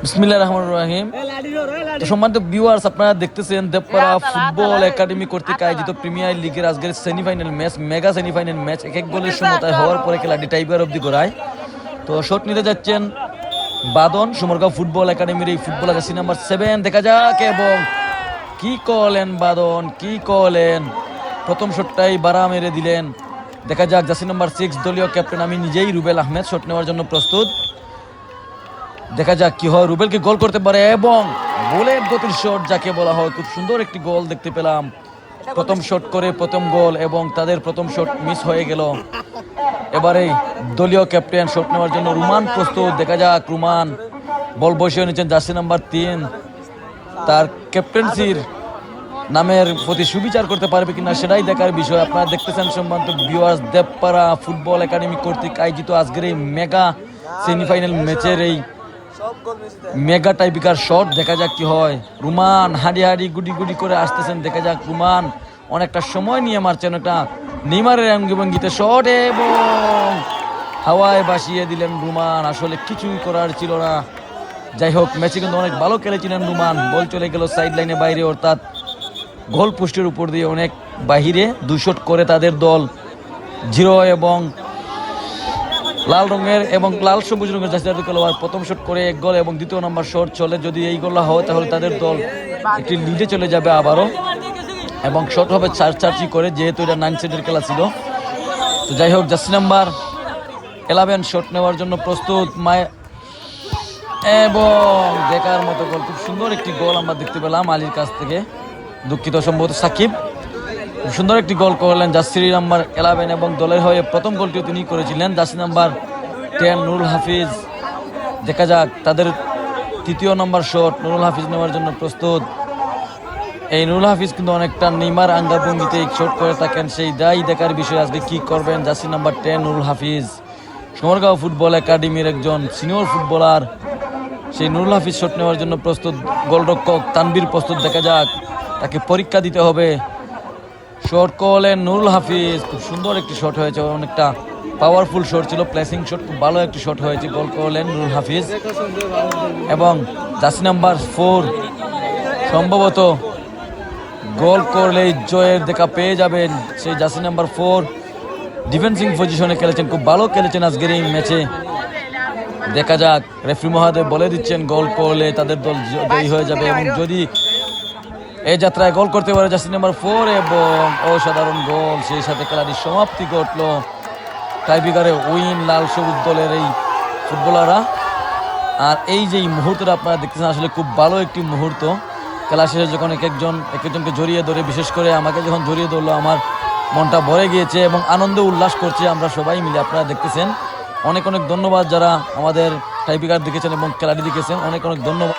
বিসমিল্লাহির রহমানির রহিম। সম্মানিত ভিউয়ার্স, আপনারা দেখতেছেন দেবপাড়া ফুটবল একাডেমি কর্তৃক আয়োজিত প্রিমিয়ার লিগের আজকের semifinal match, mega semifinal match. এক এক গোলের সমতায় হওয়ার পরে খেলাটি টাইব্রেকার অবধি গড়ায়। তো শট নিতে যাচ্ছেন বাদন, সোমরগাঁও ফুটবল একাডেমির এই ফুটবলার জার্সি নাম্বার 7। দেখা যাক, এবং কি করলেন বাদন, কি করলেন, প্রথম শটটাই বাড়া মেরে দিলেন। দেখা যাক জার্সি নাম্বার 6 দলীয় ক্যাপ্টেন আমি নিজেই রুবেল আহমেদ শট নেওয়ার জন্য প্রস্তুত। দেখা যাক কি হয়, রুবেলকে গোল করতে পারে এবং গোলের গতির শট যাকে বলা হয়, খুব সুন্দর একটি গোল দেখতে পেলাম। প্রথম শট করে প্রথম গোল, এবং তাদের প্রথম শট মিস হয়ে গেল। এবারে দলীয় ক্যাপ্টেন শট নেওয়ার জন্য রুমান প্রস্তুত। দেখা যাক রুমান বল বসিয়ে নিচ্ছেন জার্সি নাম্বার 3, তার ক্যাপ্টেন্সির নামের প্রতি সুবিচার করতে পারবে কিনা সেটাই দেখার বিষয়। আপনারা দেখতেছেন সম্মানিত ভিউয়ার্স, দেবপাড়া ফুটবল একাডেমি কর্তৃক আয়োজিত আজকের এই মেগা সেমিফাইনাল ম্যাচের এই মেগা টাইপিকার শট। দেখা যাক কি হয়। রুমান হাঁড়ি হাঁড়ি গুডি গুডি করে আসতেছেন। দেখা যাক রুমান অনেকটা সময় নিয়ে মারছেন, একটা নেইমারের অঙ্গভঙ্গিতে শট, এবং হাওয়ায় ভাসিয়ে দিলেন রুমান। আসলে কিছুই করার ছিল না। যাই হোক, ম্যাচে কিন্তু অনেক ভালো খেলেছিলেন রুমান। বল চলে গেল সাইড লাইনে বাইরে, অর্থাৎ গোল পোস্টের উপর দিয়ে অনেক বাহিরে। 2 শট করে তাদের দল 0, এবং লাল রঙের এবং লাল সবুজ রঙের জার্সি খেলোয়াড় প্রথম শট করে 1 গোল, এবং দ্বিতীয় নম্বর শট চলে। যদি এই গোল হয় তাহলে তাদের দল একটি লিডে চলে যাবে আবারও, এবং শট হবে 4-4 করে, যেহেতু এটা 9 সেটের খেলা ছিল। তো যাই হোক, জার্সি নাম্বার 11 শট নেওয়ার জন্য প্রস্তুত, এবং দেখার মতো গোল, খুব সুন্দর একটি গোল আমরা দেখতে পেলাম আলীর কাছ থেকে, দুঃখিত সম্ভবত সাকিব। খুব সুন্দর একটি গোল করলেন জার্সি নাম্বার 11, এবং দলের হয়ে প্রথম গোলটিও তিনি করেছিলেন। জার্সি নাম্বার 10 নুরুল হাফিজ। দেখা যাক তাদের তৃতীয় নম্বর শট নুরুল হাফিজ নেওয়ার জন্য প্রস্তুত। এই নুরুল হাফিজ কিন্তু অনেকটা নেইমার আঙ্গাভঙ্গিতে শট করে থাকেন, সেই দায় দেখার বিষয় আজকে কি করবেন জার্সি নাম্বার 10 নুরুল হাফিজ। সোমরগাঁও ফুটবল একাডেমির একজন সিনিয়র ফুটবলার, সেই নুরুল হাফিজ শট নেওয়ার জন্য প্রস্তুত। গোলরক্ষক তানবীর প্রস্তুত। দেখা যাক, তাকে পরীক্ষা দিতে হবে। শট করলেন নুরুল হাফিজ, খুব সুন্দর একটি শট হয়েছে, অনেকটা পাওয়ারফুল শট ছিল, প্লেসিং শট, খুব ভালো একটি শট হয়েছে। গোল করলেন নুরুল হাফিজ, এবং জার্সি নাম্বার 4 সম্ভবত গোল করলেই জয়ের দেখা পেয়ে যাবেন। সেই জার্সি নাম্বার 4 ডিফেন্সিং পজিশনে খেলেছেন, খুব ভালো খেলেছেন আজকের এই ম্যাচে। দেখা যাক, রেফারি মহোদয় বলে দিচ্ছেন গোল করলে তাদের দল জয়ী হয়ে যাবে, এবং যদি এই যাত্রায় গোল করতে পারে জার্সি নাম্বার 4, এবং অসাধারণ গোল, সেই সাথে খেলাটির সমাপ্তি ঘটল। টাইব্রেকারে উইন লাল সবুজ দলের এই ফুটবলাররা। আর এই যে মুহূর্তটা আপনারা দেখতেছেন, আসলে খুব ভালো একটি মুহূর্ত। খেলা শেষে যখন একজনকে জড়িয়ে ধরে, বিশেষ করে আমাকে যখন জড়িয়ে ধরলো, আমার মনটা ভরে গিয়েছে, এবং আনন্দ উল্লাস করছে আমরা সবাই মিলে। আপনারা দেখতেছেন, অনেক অনেক ধন্যবাদ যারা আমাদের টাইব্রেকার দেখেছেন এবং খেলাটি দেখেছেন, অনেক অনেক ধন্যবাদ।